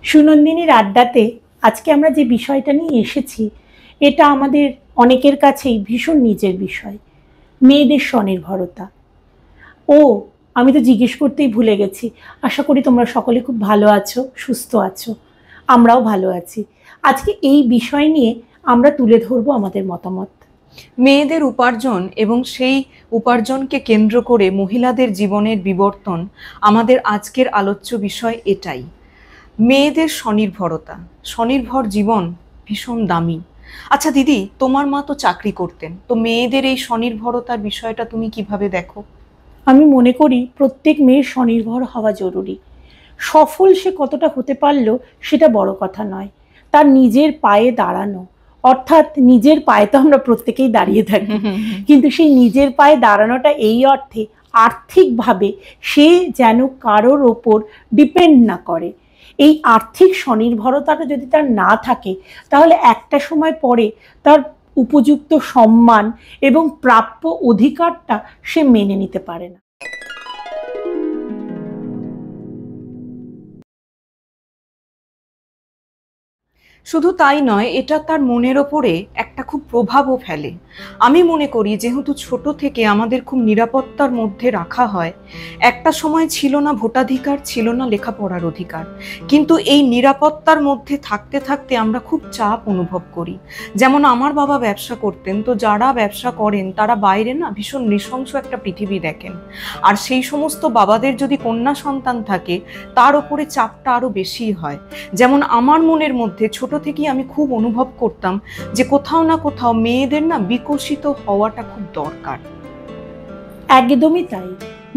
সুনন্দিনীর আড্ডাতে আজকে আমরা যে বিষয়টা নিয়ে এসেছি এটা আমাদের অনেকের কাছেই ভীষণ নিজের বিষয়, মেয়েদের স্বনির্ভরতা। ও আমি তো জিজ্ঞেস করতেই ভুলে গেছি, আশা করি তোমরা সকলে খুব ভালো আছো, সুস্থ আছো। আমরাও ভালো আছি। আজকে এই বিষয় নিয়ে আমরা তুলে ধরবো আমাদের মতামত। মেয়েদের উপার্জন এবং সেই উপার্জনকে কেন্দ্র করে মহিলাদের জীবনের বিবর্তন আমাদের আজকের আলোচ্য বিষয় এটাই। মেয়েদের স্বনির্ভরতা, স্বনির্ভর জীবন ভীষণ দামি। আচ্ছা দিদি, তোমার মা তো চাকরি করতেন, তো মেয়েদের এই স্বনির্ভরতার বিষয়টা তুমি কিভাবে দেখো? আমি মনে করি প্রত্যেক মেয়ের স্বনির্ভর হওয়া জরুরি। সফল সে কতটা হতে পারলো সেটা বড় কথা নয়, তার নিজের পায়ে দাঁড়ানো, অর্থাৎ নিজের পায়ে তো আমরা প্রত্যেকেই দাঁড়িয়ে থাকি, কিন্তু সেই নিজের পায়ে দাঁড়ানোটা এই অর্থে আর্থিকভাবে সে যেন কারোর ওপর ডিপেন্ড না করে। এই আর্থিক স্বনির্ভরতাটা যদি তার না থাকে তাহলে একটা সময় পরে তার উপযুক্ত সম্মান এবং প্রাপ্য অধিকারটা সে মেনে নিতে পারে না। শুধু তাই নয়, এটা তার মনের ওপরে একটা খুব প্রভাবও ফেলে। আমি মনে করি যেহেতু ছোট থেকে আমাদের খুব নিরাপত্তার মধ্যে রাখা হয়, একটা সময় ছিল না ভোটাধিকার, ছিল না লেখাপড়ার অধিকার, কিন্তু এই নিরাপত্তার মধ্যে থাকতে থাকতে আমরা খুব চাপ অনুভব করি। যেমন আমার বাবা ব্যবসা করতেন, তো যারা ব্যবসা করেন তারা বাইরে না ভীষণ নৃশংস একটা পৃথিবী দেখেন, আর সেই সমস্ত বাবাদের যদি কন্যা সন্তান থাকে তার উপরে চাপটা আরো বেশি হয়। যেমন আমার মনের মধ্যে ছোট থেকেই আমি খুব অনুভব করতাম যে কোথাও না কোথাও মেয়েদের না বিকশিত হওয়াটা খুব দরকার। একদমই তাই।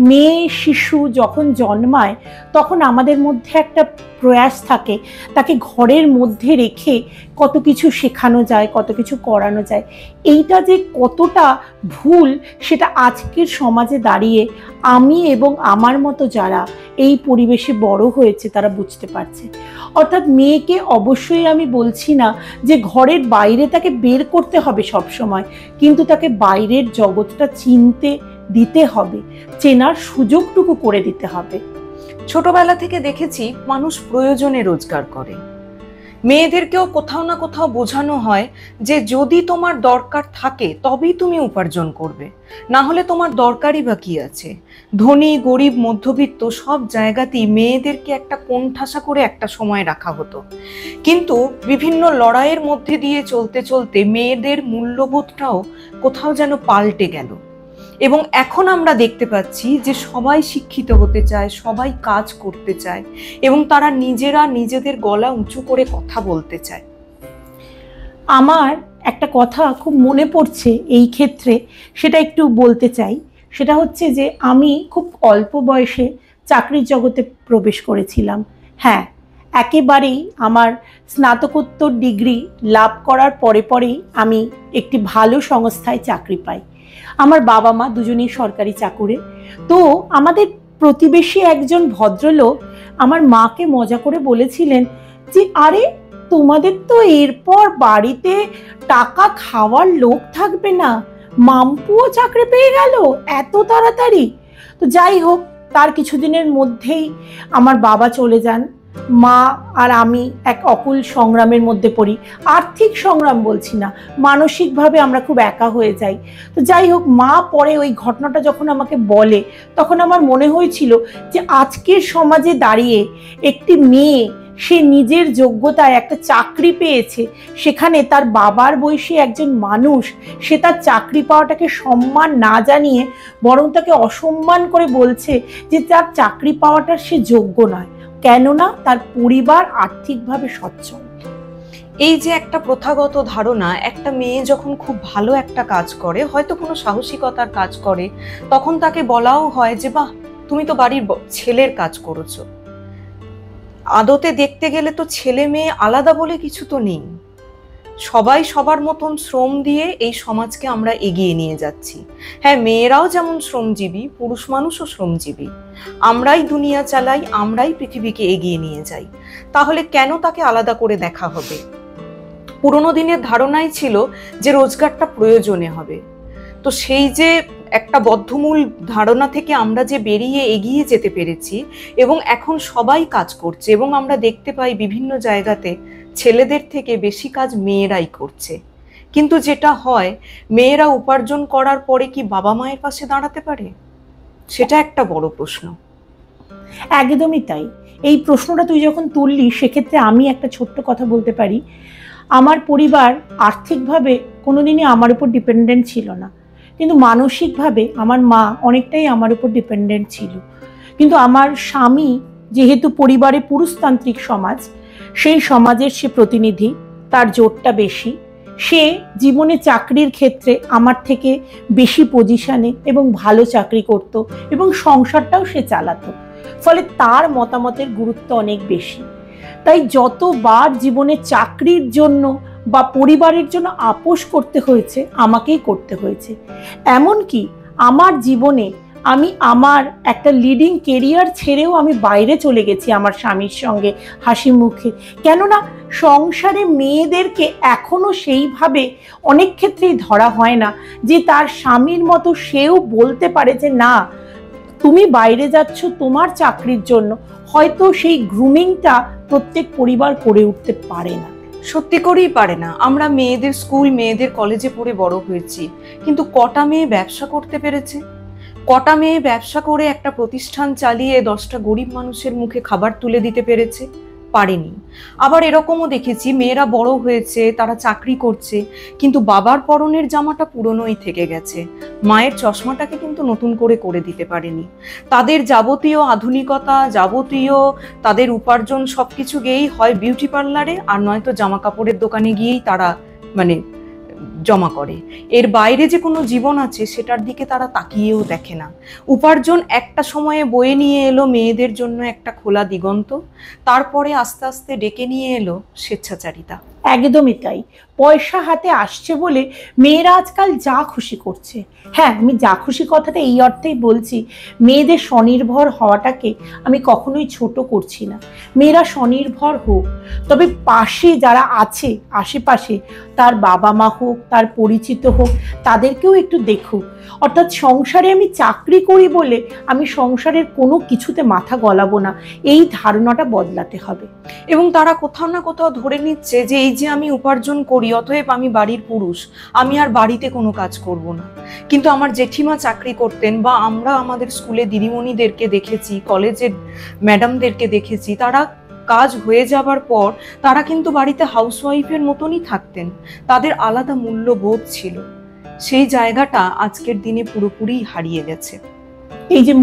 মেয়ে শিশু যখন জন্মায় তখন আমাদের মধ্যে একটা প্রয়াস থাকে তাকে ঘরের মধ্যে রেখে কত কিছু শেখানো যায়, কত কিছু করানো যায়। এইটা যে কতটা ভুল সেটা আজকের সমাজে দাঁড়িয়ে আমি এবং আমার মতো যারা এই পরিবেশে বড় হয়েছে তারা বুঝতে পারছে। অর্থাৎ মেয়েকে অবশ্যই আমি বলছি না যে ঘরের বাইরে তাকে বের করতে হবে সব সময়, কিন্তু তাকে বাইরের জগৎটা চিনতে দিতে হবে, চেনার সুযোগটুকু করে দিতে হবে। ছোটবেলা থেকে দেখেছি মানুষ প্রয়োজনে রোজগার করে। মেয়েদেরকেও কোথাও না কোথাও বোঝানো হয় যে যদি তোমার দরকার থাকে তবেই তুমি উপার্জন করবে, না হলে তোমার দরকারই বা কি আছে। ধনী গরিব মধ্যবিত্ত সব জায়গাতেই মেয়েদেরকে একটা কোণঠাসা করে একটা সময় রাখা হতো, কিন্তু বিভিন্ন লড়াইয়ের মধ্যে দিয়ে চলতে চলতে মেয়েদের মূল্যবোধটাও কোথাও যেন পাল্টে গেল, এবং এখন আমরা দেখতে পাচ্ছি যে সবাই শিক্ষিত হতে চায়, সবাই কাজ করতে চায়, এবং তারা নিজেরা নিজেদের গলা উঁচু করে কথা বলতে চায়। আমার একটা কথা খুব মনে পড়ছে এই ক্ষেত্রে, সেটা একটু বলতে চাই। সেটা হচ্ছে যে আমি খুব অল্প বয়সে চাকরির জগতে প্রবেশ করেছিলাম। হ্যাঁ, একেবারেই আমার স্নাতকোত্তর ডিগ্রি লাভ করার পরে পরেই আমি একটি ভালো সংস্থায় চাকরি পাই। আমার বাবা মা দুজনেই সরকারি চাকুরে। তো আমাদের প্রতিবেশী একজন ভদ্রলোক আমার মাকে মজা করে বলেছিলেন যে আরে তোমাদের তো এরপর বাড়িতে টাকা খাওয়ার লোক থাকবে না, মাম্পুও চাকরি পেয়ে গেল এত তাড়াতাড়ি। তো যাই হোক, তার কিছুদিনের মধ্যেই আমার বাবা চলে যান। মা আর আমি এক অকুল সংগ্রামের মধ্যে পড়ি। আর্থিক সংগ্রাম বলছি না, মানসিকভাবে আমরা খুব একা হয়ে যাই। তো যাই হোক, মা পরে ওই ঘটনাটা যখন আমাকে বলে তখন আমার মনে হয়েছিল যে আজকের সমাজে দাঁড়িয়ে একটি মেয়ে সে নিজের যোগ্যতায় একটা চাকরি পেয়েছে, সেখানে তার বাবার বয়সী একজন মানুষ সে তার চাকরি পাওয়াটাকে সম্মান না জানিয়ে বরং তাকে অসম্মান করে বলছে যে তার চাকরি পাওয়াটার সে যোগ্য নয়, কেননা তার পরিবার আর্থিকভাবে সচ্ছল। এই যে একটা প্রথাগত ধারণা, একটা মেয়ে যখন খুব ভালো একটা কাজ করে, হয়তো কোনো সাহসিকতার কাজ করে, তখন তাকে বলাও হয় যে বাহ, তুমি তো বাড়ির ছেলের কাজ করেছো। আদতে দেখতে গেলে তো ছেলে মেয়ে আলাদা বলে কিছু তো নেই, সবাই সবার মতন শ্রম দিয়ে এই সমাজকে আমরা এগিয়ে নিয়ে যাচ্ছি। হ্যাঁ, মেয়েরাও যেমন শ্রমজীবী, পুরুষ মানুষও শ্রমজীবী। আমরাই দুনিয়া চালাই, আমরাই পৃথিবীকে এগিয়ে নিয়ে যাই, তাহলে কেন তাকে আলাদা করে দেখা হবে? পুরোনো দিনের ধারণাই ছিল যে রোজগারটা প্রয়োজনে হবে। তো সেই যে একটা বদ্ধমূল ধারণা থেকে আমরা যে বেরিয়ে এগিয়ে যেতে পেরেছি এবং এখন সবাই কাজ করছে, এবং আমরা দেখতে পাই বিভিন্ন জায়গাতে ছেলেদের থেকে বেশি কাজ মেয়েরাই করছে। কিন্তু যেটা হয়, মেয়েরা উপার্জন করার পরে কি বাবা মায়ের পাশে দাঁড়াতে পারে? সেটা একটা বড় প্রশ্ন। একদমই তাই। এই প্রশ্নটা তুই যখন তুললি, সেক্ষেত্রে আমি একটা ছোট্ট কথা বলতে পারি। আমার পরিবার আর্থিকভাবে কোনোদিনই আমার উপর ডিপেন্ডেন্ট ছিল না, কিন্তু মানসিকভাবে আমার মা অনেকটাই আমার উপর ডিপেন্ডেন্ট ছিল। কিন্তু আমার স্বামী যেহেতু পরিবারে পুরুষতান্ত্রিক সমাজ, সেই সমাজের সে প্রতিনিধি, তার জোরটা বেশি। সে জীবনে চাকরির ক্ষেত্রে আমার থেকে বেশি পজিশনে এবং ভালো চাকরি করত, এবং সংসারটাও সে চালাতো। ফলে তার মতামতের গুরুত্ব অনেক বেশি। তাই যতবার জীবনে চাকরির জন্য বা পরিবারের জন্য আপোষ করতে হয়েছে, আমাকেই করতে হয়েছে। এমনকি আমার জীবনে আমি আমার একটা লিডিং কেরিয়ার ছেড়েও আমি বাইরে চলে গেছি আমার স্বামীর সঙ্গে হাসি মুখে। কেননা সংসারে মেয়েদেরকে এখনো সেইভাবে অনেক ক্ষেত্রেই ধরা হয় না যে তার স্বামীর মতো সেও বলতে পারে যে না, তুমি বাইরে যাচ্ছ তোমার চাকরির জন্য। হয়তো সেই গ্রুমিংটা প্রত্যেক পরিবার করে উঠতে পারে না। সত্যি করেই পারে না। আমরা মেয়েদের স্কুল, মেয়েদের কলেজে পড়ে বড় হয়েছি, কিন্তু কটা মেয়ে ব্যবসা করতে পেরেছে? কটা মেয়ে ব্যবসা করে একটা প্রতিষ্ঠান চালিয়ে 10টা গরিব মানুষের মুখে খাবার তুলে দিতে পেরেছে? পারেনি। আবার এরকমও দেখেছি, মেয়েরা বড় হয়েছে, তারা চাকরি করছে, কিন্তু বাবার পরনের জামাটা পুরনোই থেকে গেছে, মায়ের চশমাটাকে কিন্তু নতুন করে দিতে পারেনি। তাদের যাবতীয় আধুনিকতা, যাবতীয় তাদের উপার্জন সবকিছু গিয়েই হয় বিউটি পার্লারে, আর নয়তো জামা কাপড়ের দোকানে গিয়েই তারা জমা করে। এর বাইরে যে কোনো জীবন আছে সেটার দিকে তারা তাকিয়েও দেখে না। উপার্জন একটা সময়ে বয়ে নিয়ে এলো মেয়েদের জন্য একটা খোলা দিগন্ত, তারপরে আস্তে আস্তে ডেকে নিয়ে এলো স্বেচ্ছাচারিতা। একদমই তাই। পয়সা হাতে আসছে বলে মেয়েরা আজকাল যা খুশি করছে। হ্যাঁ, আমি যা খুশি কথাটা এই অর্থেই বলছি, মেয়েদের স্বনির্ভর হওয়াটাকে আমি কখনোই ছোট করছি না। মেয়েরা স্বনির্ভর হোক, তবে পাশে যারা আছে আশেপাশে, তার বাবা মা হোক, তার পরিচিত হোক, তাদেরকেও একটু দেখুক। অর্থাৎ সংসারে আমি চাকরি করি বলে আমি সংসারের কোনো কিছুতে মাথা গলাবো না, এই ধারণাটা বদলাতে হবে। এবং তারা কোথাও না কোথাও ধরে নিচ্ছে যে এই যে আমি উপার্জন করি, অতএব আমি বাড়ির পুরুষ, আমি আর বাড়িতে কোনো কাজ করব না। কিন্তু আমার জেঠিমা চাকরি করতেন, বা আমরা আমাদের স্কুলে দিদিমণিদেরকে দেখেছি, কলেজের ম্যাডামদেরকে দেখেছি, তারা কাজ হয়ে যাবার পর তারা কিন্তু বাড়িতে হাউসওয়াইফের মতনই থাকতেন। তাদের আলাদা মূল্যবোধ ছিল। সেই জায়গাটা আজকের দিনে পুরোপুরি হারিয়ে গেছে। এই যে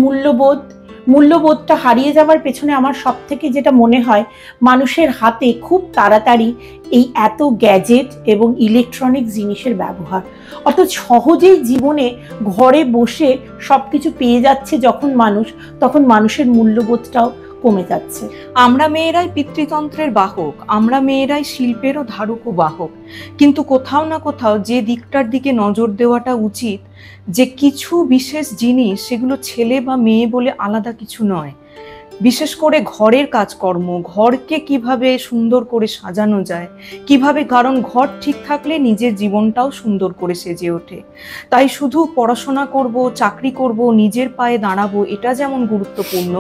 মূল্যবোধটা হারিয়ে যাওয়ার পেছনে আমার সব থেকে যেটা মনে হয়, মানুষের হাতে খুব তাড়াতাড়ি এই এত গ্যাজেট এবং ইলেকট্রনিক জিনিসের ব্যবহার। অর্থাৎ সহজেই জীবনে ঘরে বসে সব কিছু পেয়ে যাচ্ছে যখন মানুষ, তখন মানুষের মূল্যবোধটাও কমে যাচ্ছে। আমরা মেয়েরাই পিতৃতন্ত্রের বাহক, আমরা মেয়েরাই শিল্পেরও ধারক ও বাহক। কিন্তু কোথাও না কোথাও যে দিকটার দিকে নজর দেওয়াটা উচিত, যে কিছু বিশেষ জিনিস সেগুলো ছেলে বা মেয়ে বলে আলাদা কিছু নয়। বিশেষ করে ঘরের কাজকর্ম, ঘরকে কিভাবে সুন্দর করে সাজানো যায়, কিভাবে, কারণ ঘর ঠিক থাকলে নিজের জীবনটাও সুন্দর করে সেজে ওঠে। তাই শুধু পড়াশোনা করব, চাকরি করব, নিজের পায়ে দাঁড়াবো, এটা যেমন গুরুত্বপূর্ণ,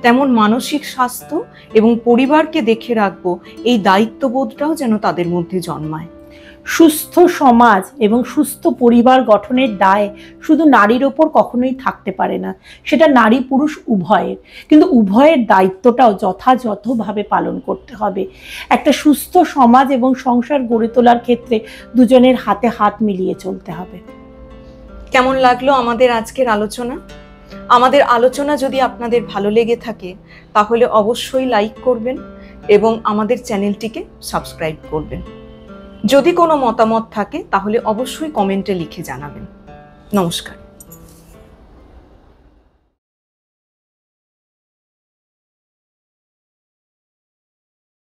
তেমন মানসিক স্বাস্থ্য এবং পরিবারকে দেখে রাখবো, এই দায়িত্ববোধটাও যেন তাদের মধ্যে জন্মায়। সুস্থ সমাজ এবং সুস্থ পরিবার গঠনের দায় শুধু নারীর ওপর কখনোই থাকতে পারে না, সেটা নারী পুরুষ উভয়ের। কিন্তু উভয়ের দায়িত্বটাও যথাযথভাবে পালন করতে হবে। একটা সুস্থ সমাজ এবং সংসার গড়ে তোলার ক্ষেত্রে দুজনের হাতে হাত মিলিয়ে চলতে হবে। কেমন লাগলো আমাদের আজকের আলোচনা? আমাদের আলোচনা যদি আপনাদের ভালো লেগে থাকে তাহলে অবশ্যই লাইক করবেন এবং আমাদের চ্যানেলটিকে সাবস্ক্রাইব করবেন। যদি কোনো মতামত থাকে তাহলে অবশ্যই কমেন্টে লিখে জানাবেন। নমস্কার।